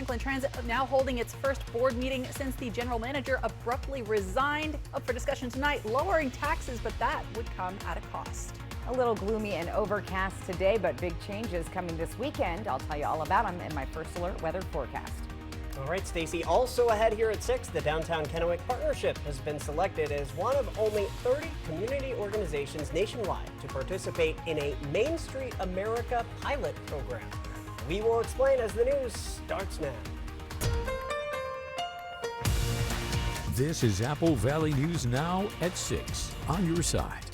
Franklin Transit now holding its first board meeting since the general manager abruptly resigned. Up for discussion tonight, lowering taxes, but that would come at a cost. A little gloomy and overcast today, but big changes coming this weekend. I'll tell you all about them in my First Alert weather forecast. All right, Stacy, also ahead here at 6, the Downtown Kennewick Partnership has been selected as one of only 30 community organizations nationwide to participate in a Main Street America pilot program. We will explain as the news starts now. This is Apple Valley News Now at 6 on your side.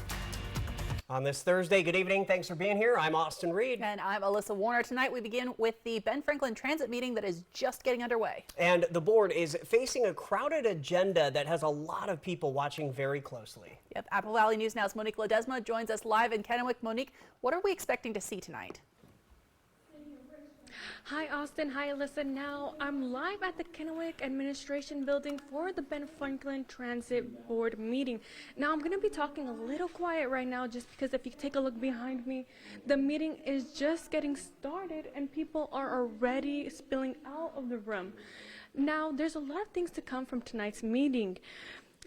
On this Thursday, good evening. Thanks for being here. I'm Austin Reed. And I'm Alyssa Warner. Tonight we begin with the Ben Franklin Transit meeting that is just getting underway. And the board is facing a crowded agenda that has a lot of people watching very closely. Yep, Apple Valley News Now's Monique Ledesma joins us live in Kennewick. Monique, what are we expecting to see tonight? Hi Austin, hi Alyssa. Now I'm live at the Kennewick Administration Building for the Ben Franklin Transit Board meeting. Now I'm going to be talking a little quiet right now just because if you take a look behind me, the meeting is just getting started and people are already spilling out of the room. Now there's a lot of things to come from tonight's meeting.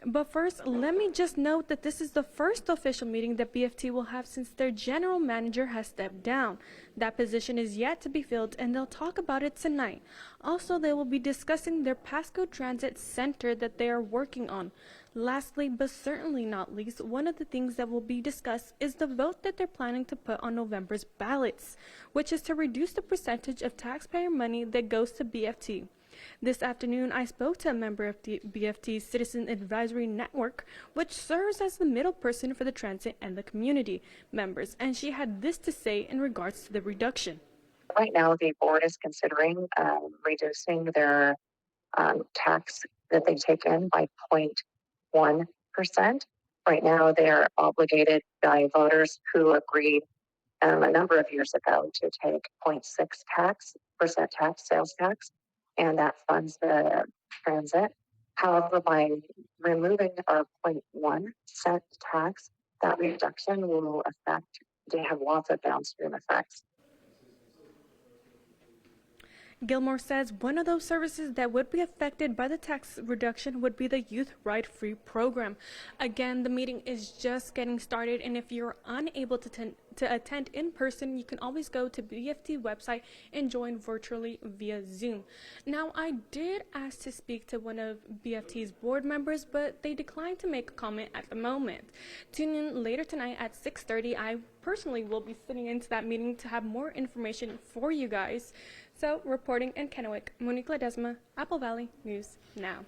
But first, let me just note that this is the first official meeting that BFT will have since their general manager has stepped down. That position is yet to be filled, and they'll talk about it tonight. Also, they will be discussing their Pasco Transit Center that they are working on. Lastly, but certainly not least, one of the things that will be discussed is the vote that they're planning to put on November's ballots, which is to reduce the percentage of taxpayer money that goes to BFT. This afternoon, I spoke to a member of the BFT's Citizen Advisory Network, which serves as the middle person for the transit and the community members, and she had this to say in regards to the reduction. Right now, the board is considering reducing their tax that they take in by 0.1%. Right now, they are obligated by voters who agreed a number of years ago to take 0.6% tax, sales tax, and that funds the transit. However, by removing our 0.1% tax, that reduction will have lots of downstream effects. Gilmore says one of those services that would be affected by the tax reduction would be the Youth Ride Free program. Again, the meeting is just getting started, and if you're unable to attend in person, you can always go to BFT website and join virtually via Zoom. Now, I did ask to speak to one of BFT's board members, but they declined to make a comment at the moment. Tune in later tonight at 6:30. I personally will be sitting into that meeting to have more information for you guys. So, reporting in Kennewick, Monique Ledesma, Apple Valley News Now.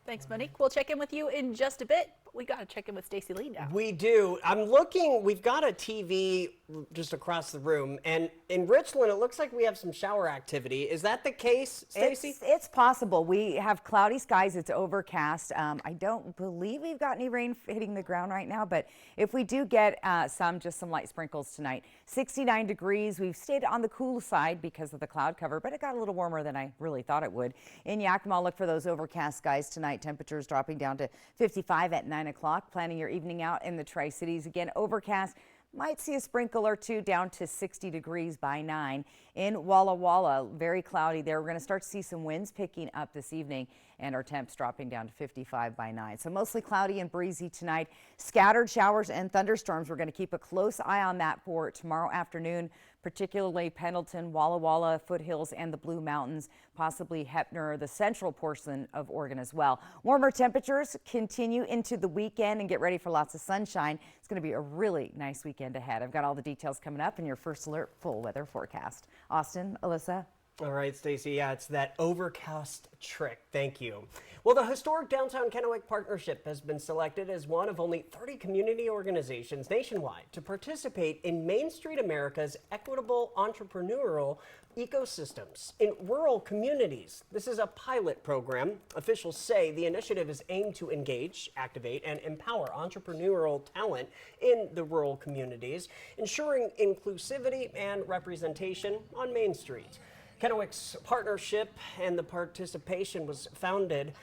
Thanks, Monique. We'll check in with you in just a bit. We got to check in with Stacy Lee now. We do. I'm looking, we've got a TV just across the room, and in Richland, it looks like we have some shower activity. Is that the case, Stacy? It's possible. We have cloudy skies. It's overcast. I don't believe we've got any rain hitting the ground right now, but if we do get just some light sprinkles tonight. 69 degrees. We've stayed on the cool side because of the cloud cover, but it got a little warmer than I really thought it would. In Yakima, look for those overcast skies tonight. Temperatures dropping down to 55 at 9 o'clock. Planning your evening out in the Tri-Cities. Again, overcast. Might see a sprinkle or two down to 60 degrees by 9. In Walla Walla, very cloudy there. We're going to start to see some winds picking up this evening and our temps dropping down to 55 by 9. So mostly cloudy and breezy tonight. Scattered showers and thunderstorms. We're going to keep a close eye on that for tomorrow afternoon, particularly Pendleton, Walla Walla, Foothills, and the Blue Mountains, possibly Heppner, the central portion of Oregon as well. Warmer temperatures continue into the weekend and get ready for lots of sunshine. It's going to be a really nice weekend ahead. I've got all the details coming up in your First Alert full weather forecast. Austin, Alyssa. All right, Stacy. Yeah, it's that overcast trick. Thank you. Well, the historic Downtown Kennewick Partnership has been selected as one of only 30 community organizations nationwide to participate in Main Street America's equitable entrepreneurial ecosystems in rural communities. This is a pilot program. Officials say the initiative is aimed to engage, activate, and empower entrepreneurial talent in the rural communities, ensuring inclusivity and representation on Main Street. Kennewick's partnership and the participation was funded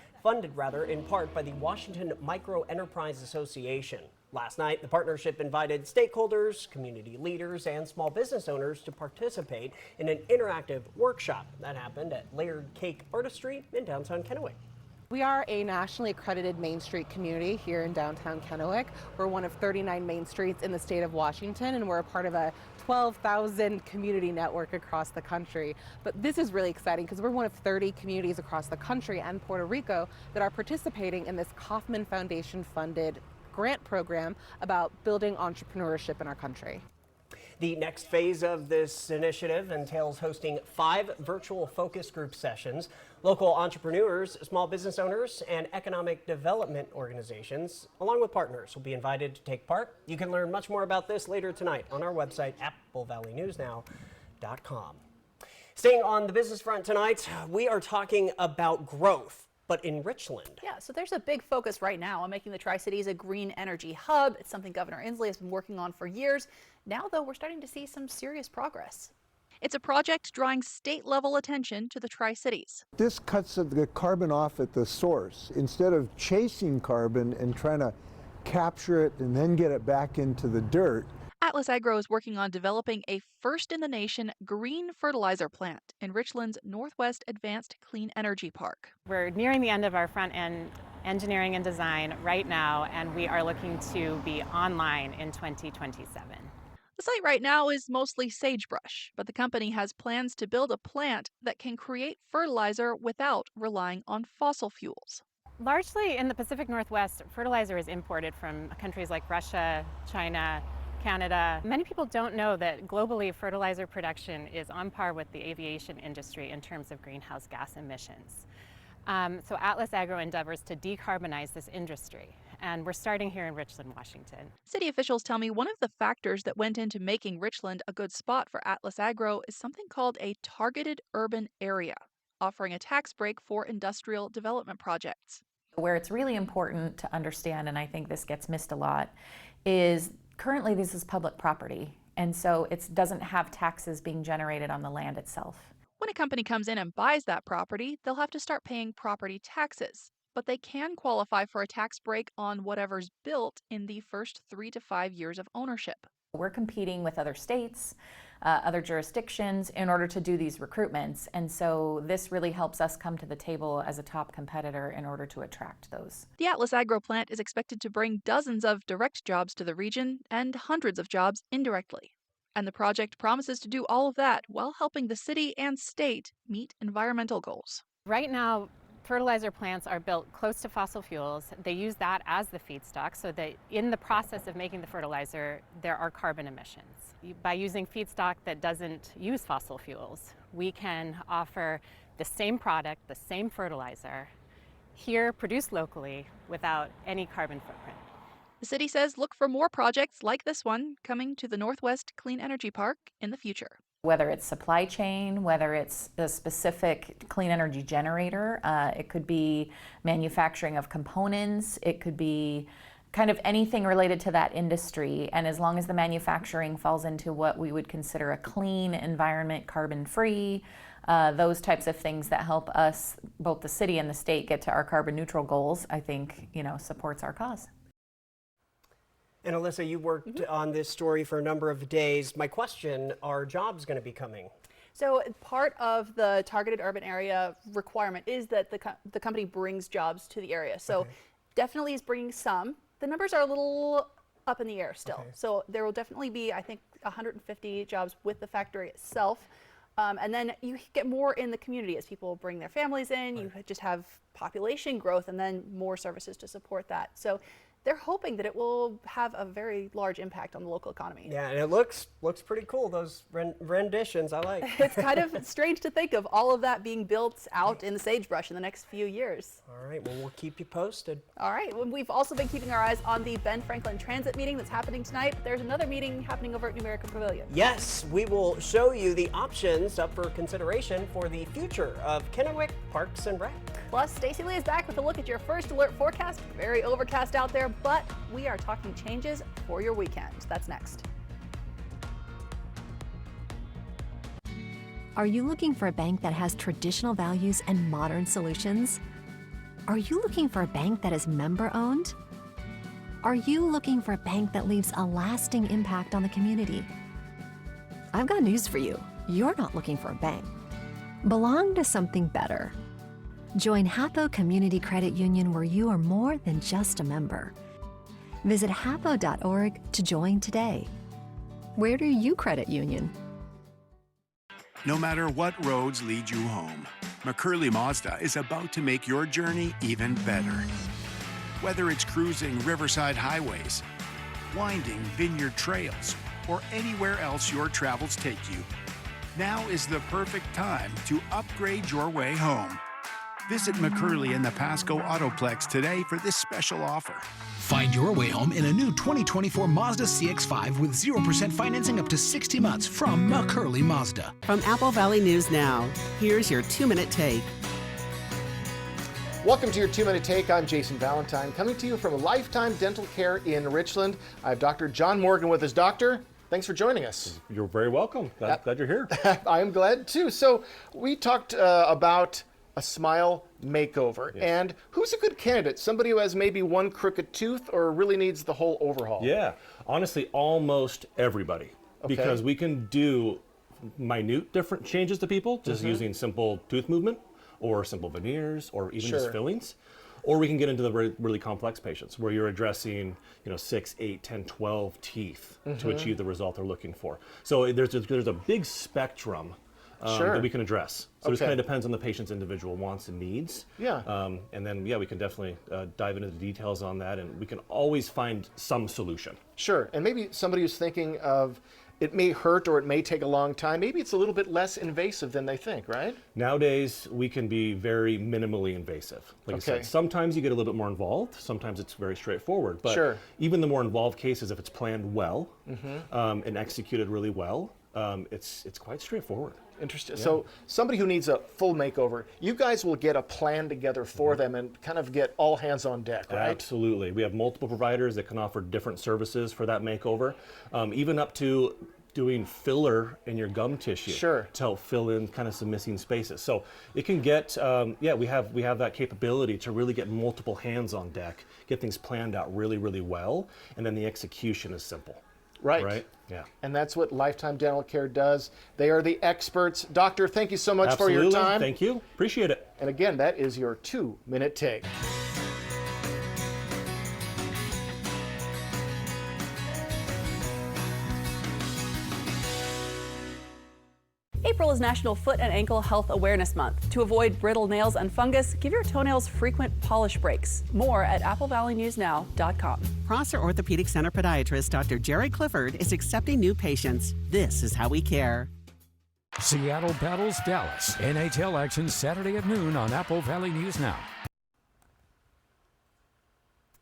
in part by the Washington Micro Enterprise Association. Last night, the partnership invited stakeholders, community leaders, and small business owners to participate in an interactive workshop that happened at Layered Cake Artistry in downtown Kennewick. We are a nationally accredited Main Street community here in downtown Kennewick. We're one of 39 main streets in the state of Washington, and we're a part of a 12,000 community network across the country. But this is really exciting because we're one of 30 communities across the country and Puerto Rico that are participating in this Kauffman Foundation funded grant program about building entrepreneurship in our country. The next phase of this initiative entails hosting 5 virtual focus group sessions. Local entrepreneurs, small business owners, and economic development organizations, along with partners, will be invited to take part. You can learn much more about this later tonight on our website, applevalleyNewsNow.com. Staying on the business front tonight, we are talking about growth, but in Richland. Yeah, so there's a big focus right now on making the Tri-Cities a green energy hub. It's something Governor Inslee has been working on for years. Now, though, we're starting to see some serious progress. It's a project drawing state-level attention to the Tri-Cities. This cuts the carbon off at the source. Instead of chasing carbon and trying to capture it and then get it back into the dirt. Atlas Agro is working on developing a first-in-the-nation green fertilizer plant in Richland's Northwest Advanced Clean Energy Park. We're nearing the end of our front-end engineering and design right now, and we are looking to be online in 2027. The site right now is mostly sagebrush, but the company has plans to build a plant that can create fertilizer without relying on fossil fuels. Largely in the Pacific Northwest, fertilizer is imported from countries like Russia, China, Canada. Many people don't know that globally fertilizer production is on par with the aviation industry in terms of greenhouse gas emissions. So Atlas Agro endeavors to decarbonize this industry, and we're starting here in Richland, Washington. City officials tell me one of the factors that went into making Richland a good spot for Atlas Agro is something called a targeted urban area, offering a tax break for industrial development projects. Where it's really important to understand, and I think this gets missed a lot, is currently this is public property, and so it doesn't have taxes being generated on the land itself. When a company comes in and buys that property, they'll have to start paying property taxes, but they can qualify for a tax break on whatever's built in the first 3 to 5 years of ownership. We're competing with other states, other jurisdictions in order to do these recruitments, and so this really helps us come to the table as a top competitor in order to attract those. The Atlas Agro plant is expected to bring dozens of direct jobs to the region and hundreds of jobs indirectly. And the project promises to do all of that while helping the city and state meet environmental goals. Right now, fertilizer plants are built close to fossil fuels. They use that as the feedstock, so that in the process of making the fertilizer, there are carbon emissions. By using feedstock that doesn't use fossil fuels, we can offer the same product, the same fertilizer, here produced locally without any carbon footprint. The city says look for more projects like this one coming to the Northwest Clean Energy Park in the future. Whether it's supply chain, whether it's a specific clean energy generator, it could be manufacturing of components, it could be kind of anything related to that industry. And as long as the manufacturing falls into what we would consider a clean environment, carbon-free, those types of things that help us, both the city and the state, get to our carbon neutral goals, I think, supports our cause. And Alyssa, you worked on this story for a number of days. My question, are jobs going to be coming? So part of the targeted urban area requirement is that the company brings jobs to the area. So definitely is bringing some. The numbers are a little up in the air still. So there will definitely be, I think, 150 jobs with the factory itself. And then you get more in the community as people bring their families in. You just have population growth and then more services to support that. So they're hoping that it will have a very large impact on the local economy. Yeah, and it looks pretty cool, those renditions. I like. It's kind of strange to think of all of that being built out in the sagebrush in the next few years. All right, well, we'll keep you posted. All right, well, we've also been keeping our eyes on the Ben Franklin Transit meeting that's happening tonight. There's another meeting happening over at Numerica Pavilion. Yes, we will show you the options up for consideration for the future of Kennewick Parks and Rec. Plus, Stacey Lee is back with a look at your first alert forecast. Very overcast out there, but we are talking changes for your weekend. That's next. Are you looking for a bank that has traditional values and modern solutions? Are you looking for a bank that is member-owned? Are you looking for a bank that leaves a lasting impact on the community? I've got news for you. You're not looking for a bank. Belong to something better. Join Hatho Community Credit Union, where you are more than just a member. Visit hatho.org to join today. Where do you credit union? No matter what roads lead you home, McCurley Mazda is about to make your journey even better. Whether it's cruising riverside highways, winding vineyard trails, or anywhere else your travels take you, now is the perfect time to upgrade your way home. Visit McCurley in the Pasco Autoplex today for this special offer. Find your way home in a new 2024 Mazda CX-5 with 0% financing up to 60 months from McCurley Mazda. From Apple Valley News Now, here's your 2-minute take. Welcome to your 2-minute take. I'm Jason Valentine, coming to you from Lifetime Dental Care in Richland. I have Dr. John Morgan with us. Doctor, thanks for joining us. You're very welcome. Glad you're here. I'm glad too. So we talked about a smile makeover. Yes. And who's a good candidate? Somebody who has maybe one crooked tooth or really needs the whole overhaul? Yeah, honestly, almost everybody. Okay. Because we can do minute different changes to people, just using simple tooth movement or simple veneers or even just fillings. Or we can get into the really complex patients where you're addressing 6, 8, 10, 12 teeth to achieve the result they're looking for. So there's a big spectrum that we can address. So it just kind of depends on the patient's individual wants and needs. Yeah. And then, we can definitely dive into the details on that, and we can always find some solution. Sure. And maybe somebody who's thinking of it may hurt or it may take a long time. Maybe it's a little bit less invasive than they think, right? Nowadays, we can be very minimally invasive. Like I said, sometimes you get a little bit more involved. Sometimes it's very straightforward. But even the more involved cases, if it's planned well and executed really well, it's quite straightforward. Interesting. Yeah. So somebody who needs a full makeover, you guys will get a plan together for them and kind of get all hands on deck, right? Absolutely. We have multiple providers that can offer different services for that makeover, even up to doing filler in your gum tissue to help fill in kind of some missing spaces. So it can get, we have that capability to really get multiple hands on deck, get things planned out really, really well, and then the execution is simple. Right. Yeah. And that's what Lifetime Dental Care does. They are the experts. Doctor, thank you so much for your time. Thank you. Appreciate it. And again, that is your 2-minute take. April is National Foot and Ankle Health Awareness Month. To avoid brittle nails and fungus, give your toenails frequent polish breaks. More at applevalleynewsnow.com. Prosser Orthopedic Center podiatrist Dr. Jerry Clifford is accepting new patients. This is how we care. Seattle battles Dallas. NHL action Saturday at noon on Apple Valley News Now.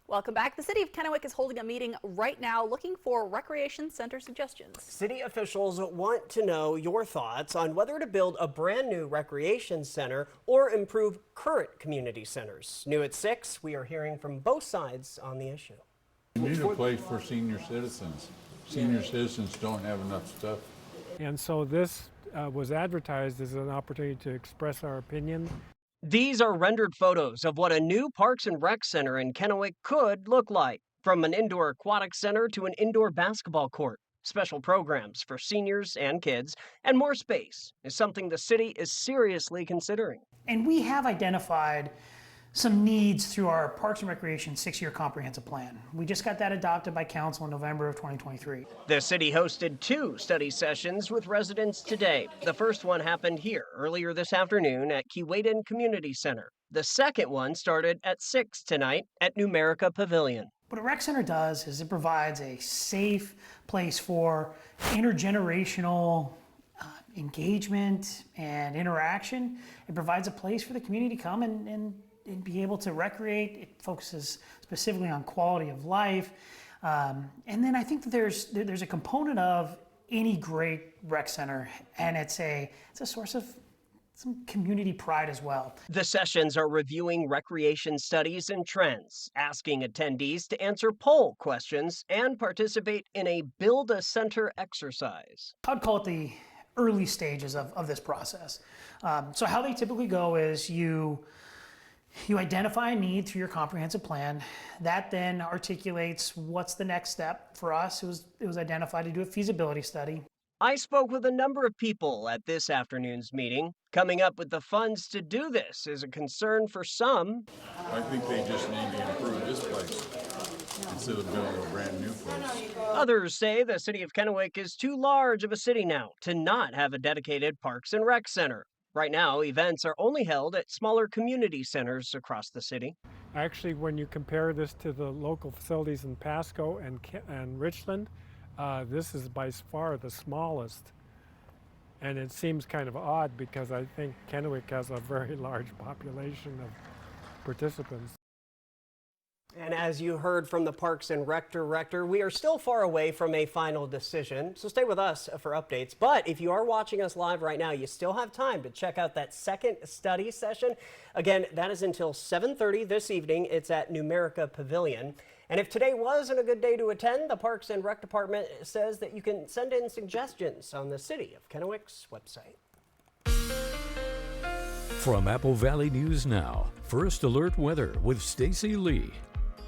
Welcome back. The City of Kennewick is holding a meeting right now looking for recreation center suggestions. City officials want to know your thoughts on whether to build a brand new recreation center or improve current community centers. New at 6, we are hearing from both sides on the issue. We need a place for senior citizens. Senior citizens don't have enough stuff. And so this was advertised as an opportunity to express our opinion. These are rendered photos of what a new Parks and Rec center in Kennewick could look like, from an indoor aquatic center to an indoor basketball court. Special programs for seniors and kids, and more space is something the city is seriously considering. And we have identified some needs through our Parks and Recreation 6-year comprehensive plan. We just got that adopted by council in November of 2023. The city hosted 2 study sessions with residents today. The first one happened here earlier this afternoon at Keewaydin Community Center. The second one started at 6 tonight at Numerica Pavilion. What a rec center does is it provides a safe place for intergenerational engagement and interaction. It provides a place for the community to come and be able to recreate. It focuses specifically on quality of life. And then I think that there's a component of any great rec center, and it's a source of some community pride as well. The sessions are reviewing recreation studies and trends, asking attendees to answer poll questions and participate in a Build a Center exercise. I'd call it the early stages of this process. So how they typically go is you You identify a need through your comprehensive plan. That then articulates what's the next step for us. It was identified to do a feasibility study. I spoke with a number of people at this afternoon's meeting. Coming up with the funds to do this is a concern for some. I think they just need to improve this place instead of building a brand new place. Others say the city of Kennewick is too large of a city now to not have a dedicated Parks and Rec center. Right now, events are only held at smaller community centers across the city. Actually, when you compare this to the local facilities in Pasco and Richland, this is by far the smallest. And it seems kind of odd because I think Kennewick has a very large population of participants. And as you heard from the Parks and Rec director, we are still far away from a final decision, so stay with us for updates. But if you are watching us live right now, you still have time to check out that second study session. Again, that is until 7:30 this evening. It's at Numerica Pavilion. And if today wasn't a good day to attend, the Parks and Rec Department says that you can send in suggestions on the City of Kennewick's website. From Apple Valley News Now, First Alert Weather with Stacy Lee.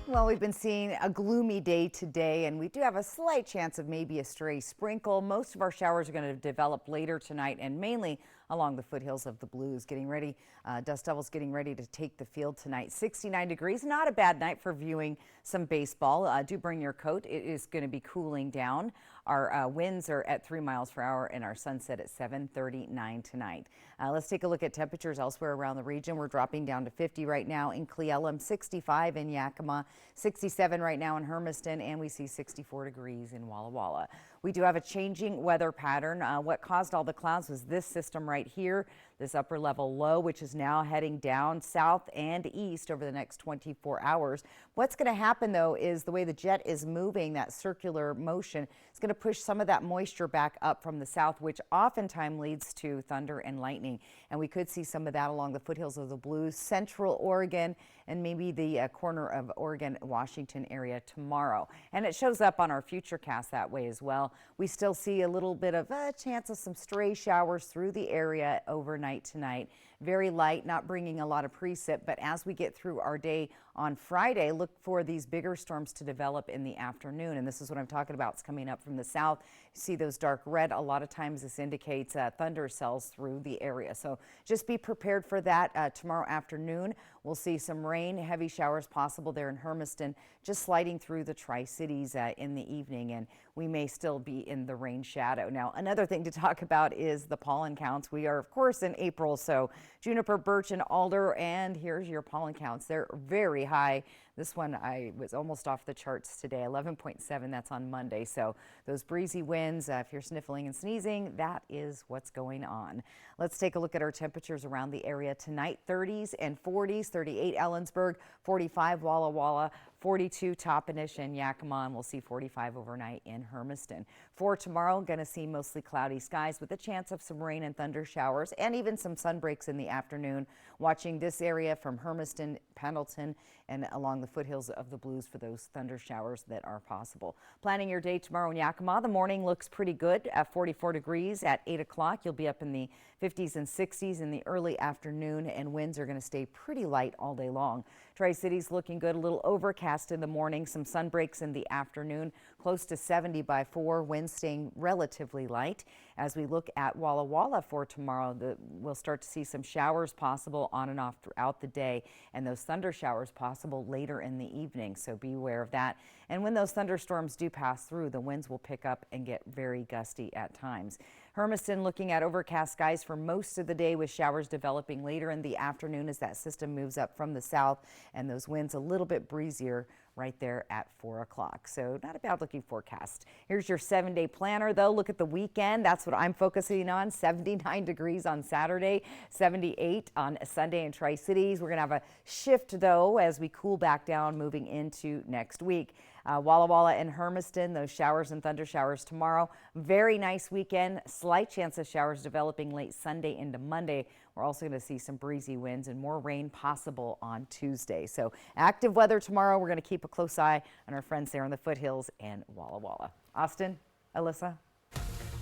Well, we've been seeing a gloomy day today, and we do have a slight chance of maybe a stray sprinkle. Most of our showers are going to develop later tonight, and mainly along the foothills of the Blues. Getting ready, Dust Devils getting ready to take the field tonight. 69 degrees, not a bad night for viewing some baseball. Do bring your coat. It is going to be cooling down. Our winds are at 3 miles per hour, and our sunset at 7:39 tonight. Let's take a look at temperatures elsewhere around the region. We're dropping down to 50 right now in Cle Elum, 65 in Yakima, 67 right now in Hermiston, and we see 64 degrees in Walla Walla. We do have a changing weather pattern. What caused all the clouds was this system right here, this upper level low, which is now heading down south and east over the next 24 hours. What's going to happen, though, is the way the jet is moving, that circular motion, it's going to push some of that moisture back up from the south, which oftentimes leads to thunder and lightning. And we could see some of that along the foothills of the Blues, central Oregon, and maybe the corner of Oregon, Washington area tomorrow. And it shows up on our futurecast that way as well. We still see a little bit of a chance of some stray showers through the area overnight tonight. Very light, not bringing a lot of precip, but as we get through our day on Friday, look for these bigger storms to develop in the afternoon. And this is what I'm talking about. It's coming up from the south. You see those dark red. A lot of times this indicates thunder cells through the area. So just be prepared for that tomorrow afternoon. We'll see some rain, heavy showers possible there in Hermiston, just sliding through the Tri-Cities in the evening, and we may still be in the rain shadow. Now, another thing to talk about is the pollen counts. We are, of course, in April, so juniper, birch, and alder, and here's your pollen counts. They're very high. This one I was almost off the charts today, 11.7. That's on Monday. So those breezy winds, if you're sniffling and sneezing, that is what's going on. Let's take a look at our temperatures around the area tonight. 30s and 40s, 38 Ellensburg, 45 Walla Walla, 42 Toppenish and Yakima, and we'll see 45 overnight in Hermiston. For tomorrow, going to see mostly cloudy skies with a chance of some rain and thunder showers and even some sun breaks in the afternoon. Watching this area from Hermiston, Pendleton, and along the foothills of the Blues for those thunder showers that are possible. Planning your day tomorrow in Yakima. The morning looks pretty good at 44 degrees at 8 o'clock. You'll be up in the 50s and 60s in the early afternoon, and winds are going to stay pretty light all day long. Tri-Cities looking good, a little overcast in the morning, some sun breaks in the afternoon, close to 70 by 4, winds staying relatively light. As we look at Walla Walla for tomorrow, we'll start to see some showers possible on and off throughout the day, and those thunder showers possible later in the evening, so be aware of that. And when those thunderstorms do pass through, the winds will pick up and get very gusty at times. Hermiston looking at overcast skies for most of the day with showers developing later in the afternoon as that system moves up from the south, and those winds a little bit breezier right there at 4 o'clock. So not a bad looking forecast. Here's your 7-day planner though. Look at the weekend. That's what I'm focusing on. 79 degrees on Saturday, 78 on Sunday in Tri-Cities. We're going to have a shift though as we cool back down moving into next week. Walla Walla and Hermiston, those showers and thunder showers tomorrow. Very nice weekend. Slight chance of showers developing late Sunday into Monday. We're also going to see some breezy winds and more rain possible on Tuesday. So active weather tomorrow. We're going to keep a close eye on our friends there in the foothills and Walla Walla. Austin, Alyssa.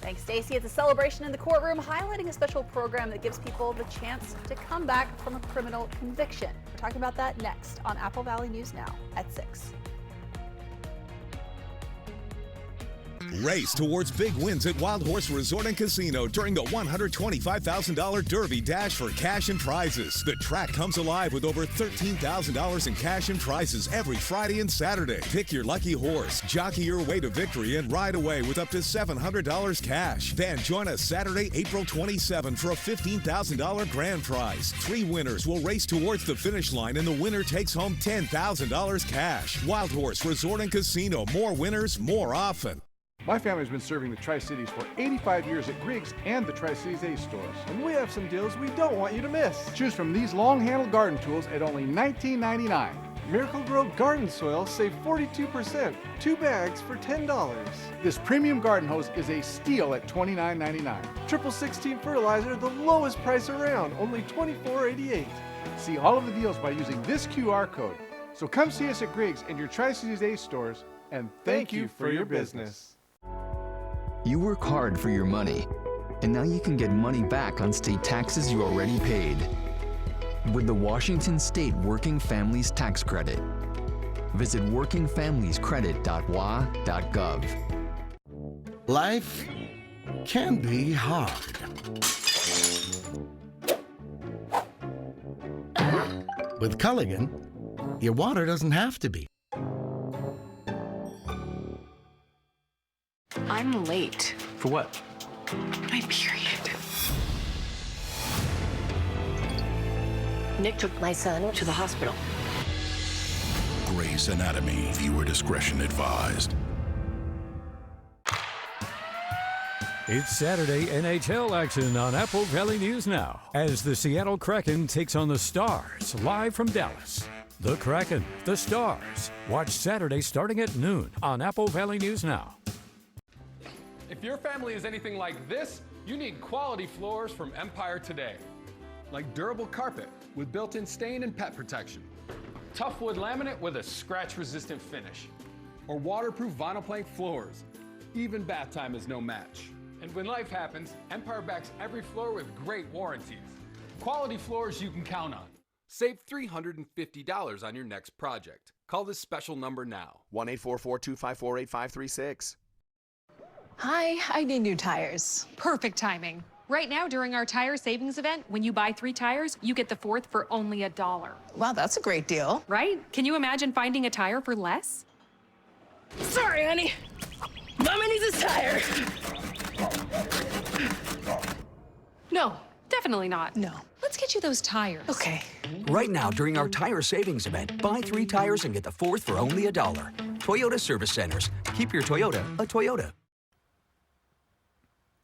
Thanks, Stacey. It's a celebration in the courtroom, highlighting a special program that gives people the chance to come back from a criminal conviction. We're talking about that next on Apple Valley News Now at 6. Race towards big wins at Wild Horse Resort and Casino during the $125,000 Derby Dash for cash and prizes. The track comes alive with over $13,000 in cash and prizes every Friday and Saturday. Pick your lucky horse, jockey your way to victory, and ride away with up to $700 cash. Then join us Saturday, April 27 for a $15,000 grand prize. 3 winners will race towards the finish line, and the winner takes home $10,000 cash. Wild Horse Resort and Casino. More winners, more often. My family's been serving the Tri-Cities for 85 years at Griggs and the Tri-Cities Ace stores. And we have some deals we don't want you to miss. Choose from these long-handled garden tools at only $19.99. Miracle-Gro garden soil save 42%. 2 bags for $10. This premium garden hose is a steal at $29.99. Triple 16 fertilizer, the lowest price around, only $24.88. See all of the deals by using this QR code. So come see us at Griggs and your Tri-Cities Ace stores, and thank you for your business. You work hard for your money, and now you can get money back on state taxes you already paid with the Washington State Working Families Tax Credit. Visit workingfamiliescredit.wa.gov. Life can be hard. With Culligan, your water doesn't have to be. I'm late. For what? My period. Nick took my son to the hospital. Grey's Anatomy. Viewer discretion advised. It's Saturday NHL action on Apple Valley News Now as the Seattle Kraken takes on the Stars live from Dallas. The Kraken, the Stars. Watch Saturday starting at noon on Apple Valley News Now. If your family is anything like this, you need quality floors from Empire today. Like durable carpet with built-in stain and pet protection. Tough wood laminate with a scratch-resistant finish. Or waterproof vinyl plank floors. Even bath time is no match. And when life happens, Empire backs every floor with great warranties. Quality floors you can count on. Save $350 on your next project. Call this special number now. 1-844-254-8536. Hi, I need new tires. Perfect timing. Right now, during our tire savings event, when you buy 3 tires, you get the 4th for only $1. Wow, that's a great deal. Right? Can you imagine finding a tire for less? Sorry, honey. Mama needs a tire. No, definitely not. No. Let's get you those tires. Okay. Right now, during our tire savings event, buy 3 tires and get the 4th for only $1. Toyota Service Centers. Keep your Toyota a Toyota.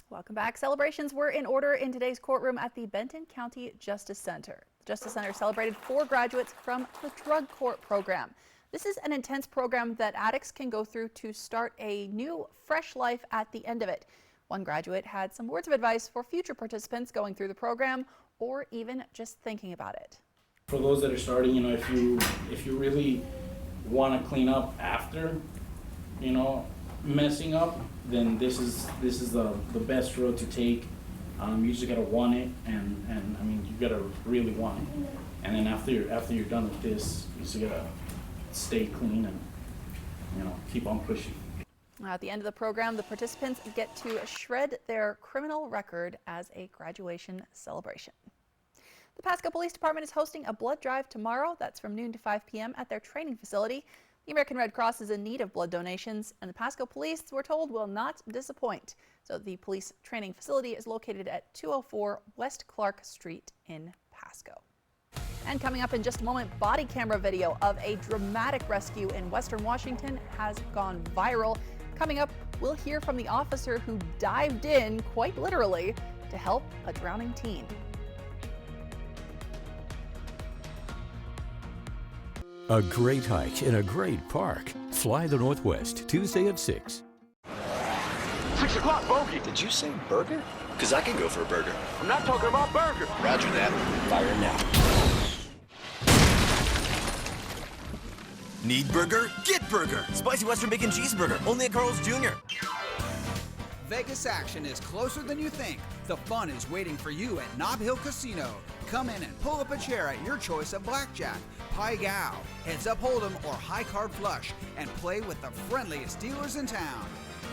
Welcome back. Celebrations were in order in today's courtroom at the Benton County Justice Center. The Justice Center celebrated 4 graduates from the drug court program. This is an intense program that addicts can go through to start a new, fresh life at the end of it. One graduate had some words of advice for future participants going through the program or even just thinking about it. For those that are starting, if you really want to clean up after, messing up, then this is the best road to take. You just gotta want it, and I mean you gotta really want it. And then after you're done with this, you just gotta stay clean and keep on pushing. At the end of the program, the participants get to shred their criminal record as a graduation celebration. The Pasco Police Department is hosting a blood drive tomorrow. That's from noon to 5 p.m. at their training facility. The American Red Cross is in need of blood donations, and the Pasco Police, we're told, will not disappoint. So the police training facility is located at 204 West Clark Street in Pasco. And coming up in just a moment, body camera video of a dramatic rescue in Western Washington has gone viral. Coming up, we'll hear from the officer who dived in, quite literally, to help a drowning teen. A great hike in a great park. Fly the Northwest, Tuesday at 6. 6 o'clock, bogey. Did you say burger? Because I can go for a burger. I'm not talking about burger. Roger that. Fire now. Need burger? Get burger. Spicy Western Bacon Cheeseburger. Only at Carl's Jr. Vegas action is closer than you think. The fun is waiting for you at Nob Hill Casino. Come in and pull up a chair at your choice of blackjack, pai gow, heads up hold'em, or high card flush, and play with the friendliest dealers in town.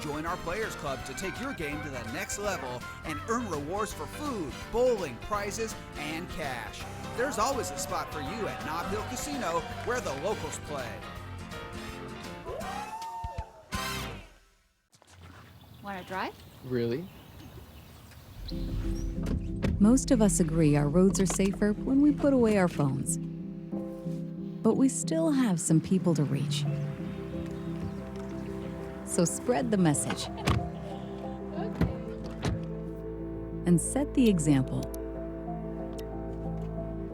Join our Players Club to take your game to the next level and earn rewards for food, bowling, prizes, and cash. There's always a spot for you at Nob Hill Casino, where the locals play. Want to drive? Really? Most of us agree our roads are safer when we put away our phones. But we still have some people to reach. So spread the message. And set the example.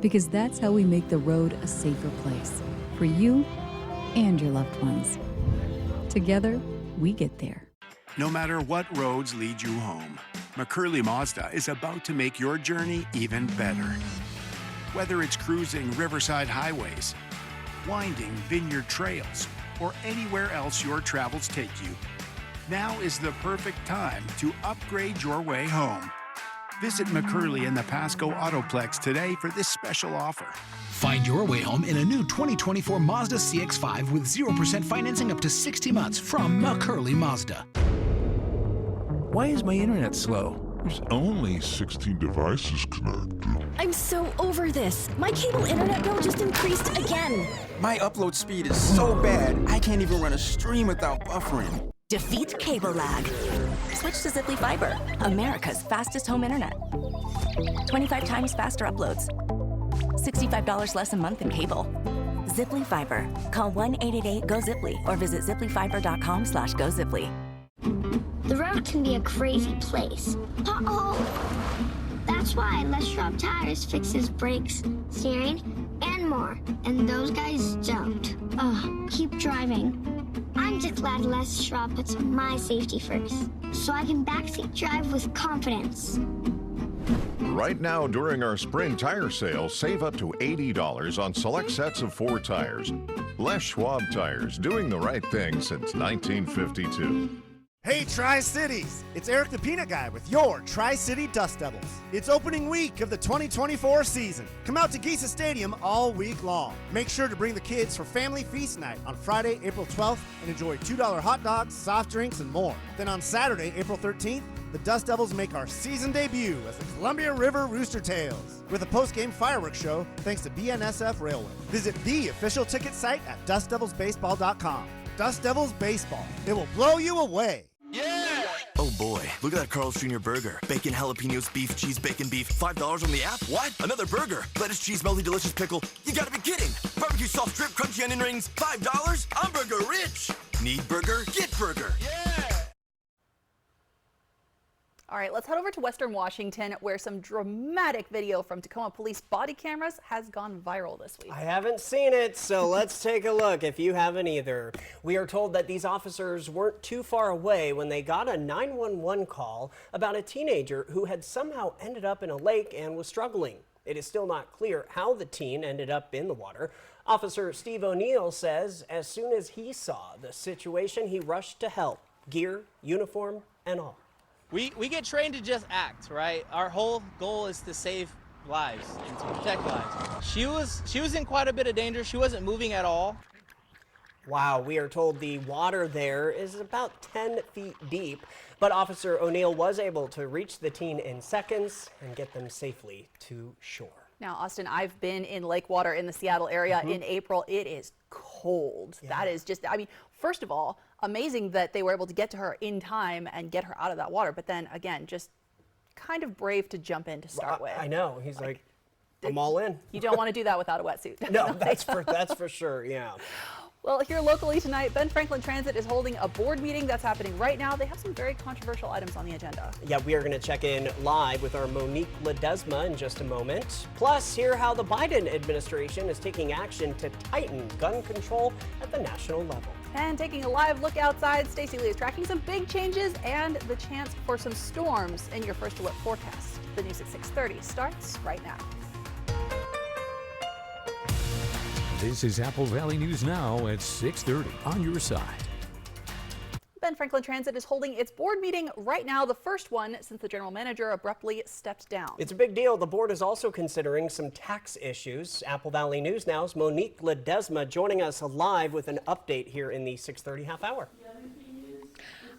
Because that's how we make the road a safer place for you and your loved ones. Together, we get there. No matter what roads lead you home, McCurley Mazda is about to make your journey even better. Whether it's cruising riverside highways, winding vineyard trails, or anywhere else your travels take you, now is the perfect time to upgrade your way home. Visit McCurley in the Pasco Autoplex today for this special offer. Find your way home in a new 2024 Mazda CX-5 with 0% financing up to 60 months from McCurley Mazda. Why is my internet slow? There's only 16 devices connected. I'm so over this. My cable internet bill just increased again. My upload speed is so bad, I can't even run a stream without buffering. Defeat cable lag. Switch to Ziply Fiber, America's fastest home internet. 25 times faster uploads. $65 less a month in cable. Ziply Fiber. Call 1-888-GO-ZIPLY or visit ziplyfiber.com/GoZiply. The road can be a crazy place. Uh-oh! That's why Les Schwab Tires fixes brakes, steering, and more. And those guys don't. Ugh, keep driving. I'm just glad Les Schwab puts my safety first, so I can backseat drive with confidence. Right now, during our spring tire sale, save up to $80 on select sets of 4 tires. Les Schwab Tires, doing the right thing since 1952. Hey Tri-Cities! It's Eric the Peanut Guy with your Tri-City Dust Devils. It's opening week of the 2024 season. Come out to Geisa Stadium all week long. Make sure to bring the kids for Family Feast Night on Friday, April 12th and enjoy $2 hot dogs, soft drinks, and more. Then on Saturday, April 13th, the Dust Devils make our season debut as the Columbia River Rooster Tails with a post-game fireworks show thanks to BNSF Railway. Visit the official ticket site at dustdevilsbaseball.com. Dust Devils Baseball. It will blow you away. Yeah! Oh boy, look at that Carl's Jr. burger. Bacon, jalapenos, beef, cheese, bacon, beef. $5 on the app? What? Another burger. Lettuce, cheese, melty, delicious pickle. You gotta be kidding. Barbecue sauce, strip, crunchy onion rings. $5? I'm burger rich. Need burger? Get burger. Yeah! All right, let's head over to Western Washington, where some dramatic video from Tacoma police body cameras has gone viral this week. I haven't seen it, so let's take a look if you haven't either. We are told that these officers weren't too far away when they got a 911 call about a teenager who had somehow ended up in a lake and was struggling. It is still not clear how the teen ended up in the water. Officer Steve O'Neill says as soon as he saw the situation, he rushed to help. Gear, uniform, and all. We get trained to just act, right? Our whole goal is to save lives and to protect lives. She was in quite a bit of danger. She wasn't moving at all. Wow, we are told the water there is about 10 feet deep, but Officer O'Neill was able to reach the teen in seconds and get them safely to shore. Now, Austin, I've been in lake water in the Seattle area in April. It is cold. Yeah. That is just, I mean, first of all, amazing that they were able to get to her in time and get her out of that water. But then again, just kind of brave to jump in to start with. I know. He's like I'm all in. You don't want to do that without a wetsuit. No, that's for sure. Yeah. Well, here locally tonight, Ben Franklin Transit is holding a board meeting that's happening right now. They have some very controversial items on the agenda. Yeah, we are going to check in live with our Monique Ledesma in just a moment. Plus, hear how the Biden administration is taking action to tighten gun control at the national level. And taking a live look outside, Stacey Lee is tracking some big changes and the chance for some storms in your first alert forecast. The news at 6:30 starts right now. This is Apple Valley News Now at 6:30 on your side. Ben Franklin Franklin Transit is holding its board meeting right now, the first one since the general manager abruptly stepped down. It's a big deal. The board is also considering some tax issues. Apple Valley News Now's Monique Ledesma joining us live with an update here in the 6:30 half hour.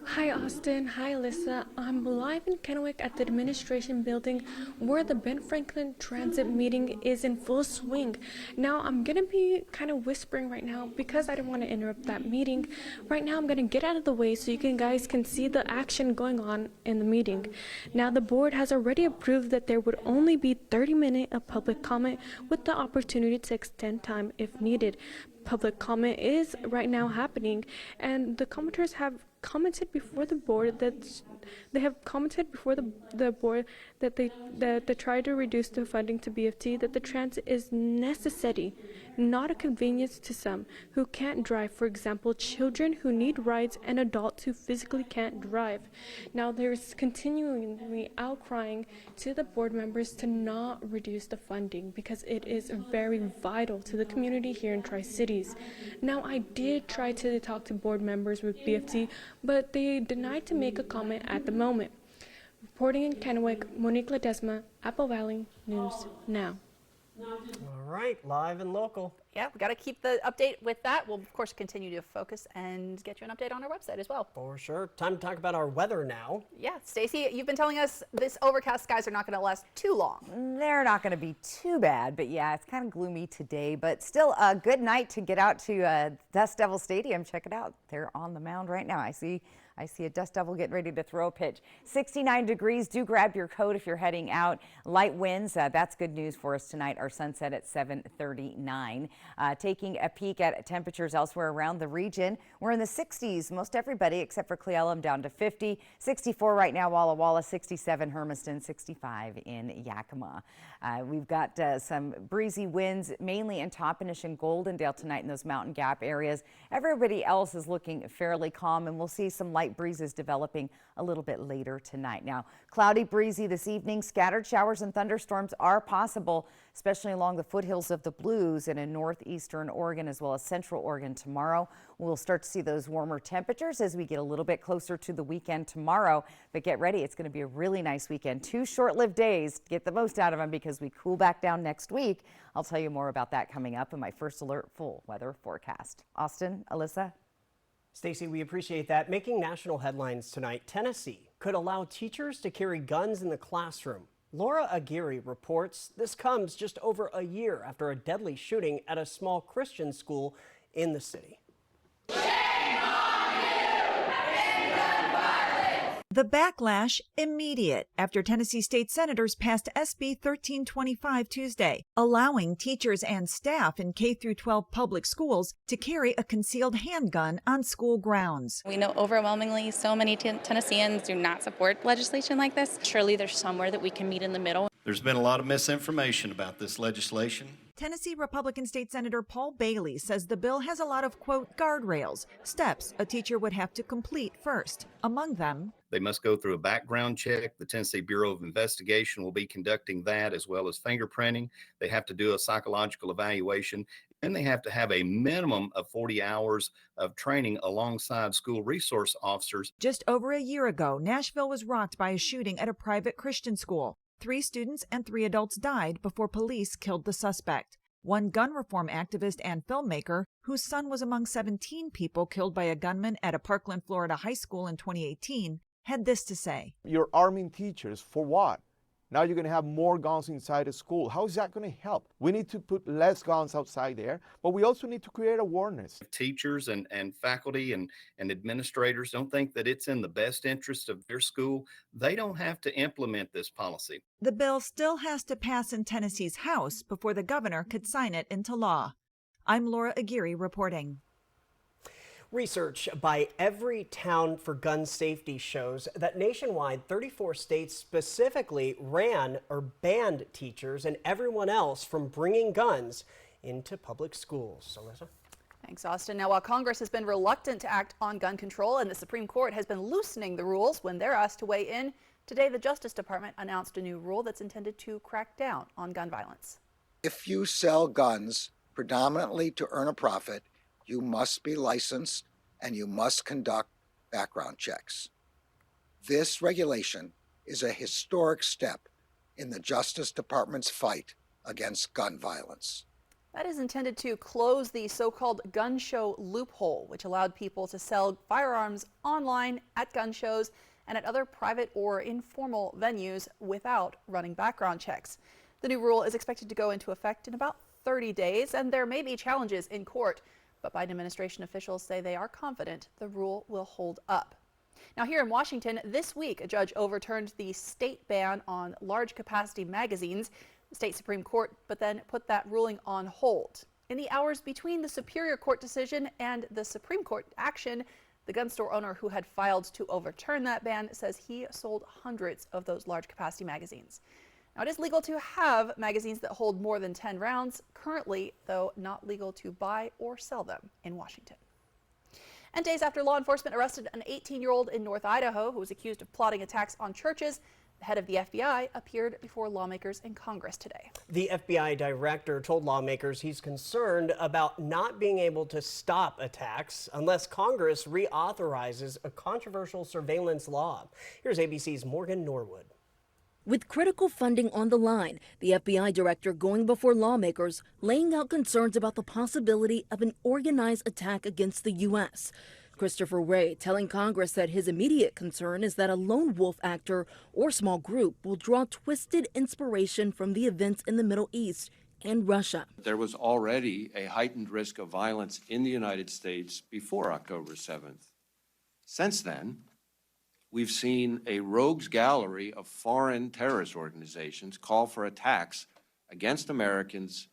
Hi Austin, hi Alyssa. I'm live in Kennewick at the administration building where the Ben Franklin Transit meeting is in full swing. Now I'm going to be kind of whispering right now because I don't want to interrupt that meeting. Right now I'm going to get out of the way so you guys can see the action going on in the meeting. Now the board has already approved that there would only be 30 minutes of public comment with the opportunity to extend time if needed. Public comment is right now happening, and the commenters have commented before the board that they try to reduce the funding to BFT, that the transit is necessary, not a convenience to some who can't drive. For example, children who need rides and adults who physically can't drive. Now there's continually outcrying to the board members to not reduce the funding because it is very vital to the community here in Tri-Cities. Now I did try to talk to board members with BFT, but they denied to make a comment at the moment. Reporting in Kennewick, Monique Ledesma, Apple Valley News Now. All right, live and local. Yeah, we got to keep the update with that. We'll, of course, continue to focus and get you an update on our website as well. For sure. Time to talk about our weather now. Yeah, Stacey, you've been telling us this overcast skies are not going to last too long. They're not going to be too bad, but yeah, it's kind of gloomy today, but still a good night to get out to Dust Devil Stadium. Check it out. They're on the mound right now. I see a Dust Devil getting ready to throw a pitch. 69 degrees. Do grab your coat if you're heading out. Light winds. That's good news for us tonight. Our sunset at 7:39. Taking a peek at temperatures elsewhere around the region. We're in the 60s. Most everybody except for Cle Elum down to 50. 64 right now, Walla Walla. 67 Hermiston. 65 in Yakima. We've got some breezy winds mainly in Toppenish and Goldendale tonight in those Mountain Gap areas. Everybody else is looking fairly calm, and we'll see some light breezes developing a little bit later tonight. Now, cloudy, breezy this evening. Scattered showers and thunderstorms are possible, especially along the foothills of the Blues and in northeastern Oregon as well as central Oregon tomorrow. We'll start to see those warmer temperatures as we get a little bit closer to the weekend tomorrow. But get ready, it's going to be a really nice weekend. 2 short-lived days. Get the most out of them because we cool back down next week. I'll tell you more about that coming up in my First Alert full weather forecast. Austin, Alyssa. Stacey, we appreciate that. Making national headlines tonight, Tennessee could allow teachers to carry guns in the classroom. Laura Aguirre reports this comes just over a year after a deadly shooting at a small Christian school in the city. The backlash immediate after Tennessee state senators passed SB 1325 Tuesday, allowing teachers and staff in K-12 public schools to carry a concealed handgun on school grounds. We know overwhelmingly so many Tennesseans do not support legislation like this. Surely there's somewhere that we can meet in the middle. There's been a lot of misinformation about this legislation. Tennessee Republican State Senator Paul Bailey says the bill has a lot of, quote, guardrails, steps a teacher would have to complete first. Among them, they must go through a background check. The Tennessee Bureau of Investigation will be conducting that as well as fingerprinting. They have to do a psychological evaluation, and they have to have a minimum of 40 hours of training alongside school resource officers. Just over a year ago, Nashville was rocked by a shooting at a private Christian school. 3 students and 3 adults died before police killed the suspect. One gun reform activist and filmmaker, whose son was among 17 people killed by a gunman at a Parkland, Florida high school in 2018, had this to say. You're arming teachers for what? Now you're going to have more guns inside the school. How is that going to help? We need to put less guns outside there, but we also need to create awareness. Teachers and faculty and administrators don't think that it's in the best interest of their school. They don't have to implement this policy. The bill still has to pass in Tennessee's House before the governor could sign it into law. I'm Laura Aguirre reporting. Research by Everytown for Gun Safety shows that nationwide, 34 states specifically ran or banned teachers and everyone else from bringing guns into public schools. Alyssa? Thanks, Austin. Now, while Congress has been reluctant to act on gun control and the Supreme Court has been loosening the rules when they're asked to weigh in, today the Justice Department announced a new rule that's intended to crack down on gun violence. If you sell guns predominantly to earn a profit, you must be licensed and you must conduct background checks. This regulation is a historic step in the Justice Department's fight against gun violence. That is intended to close the so-called gun show loophole, which allowed people to sell firearms online at gun shows and at other private or informal venues without running background checks. The new rule is expected to go into effect in about 30 days, and there may be challenges in court, but Biden administration officials say they are confident the rule will hold up. Now, here in Washington, this week, a judge overturned the state ban on large capacity magazines. The state Supreme Court, but then put that ruling on hold. In the hours between the Superior Court decision and the Supreme Court action, the gun store owner who had filed to overturn that ban says he sold hundreds of those large capacity magazines. Now, it is legal to have magazines that hold more than 10 rounds. Currently, though, not legal to buy or sell them in Washington. And days after law enforcement arrested an 18-year-old in North Idaho who was accused of plotting attacks on churches, the head of the FBI appeared before lawmakers in Congress today. The FBI director told lawmakers he's concerned about not being able to stop attacks unless Congress reauthorizes a controversial surveillance law. Here's ABC's Morgan Norwood. With critical funding on the line, the FBI director going before lawmakers, laying out concerns about the possibility of an organized attack against the U.S. Christopher Wray telling Congress that his immediate concern is that a lone wolf actor or small group will draw twisted inspiration from the events in the Middle East and Russia. There was already a heightened risk of violence in the United States before October 7th. Since then, we've seen a rogues gallery of foreign terrorist organizations call for attacks against Americans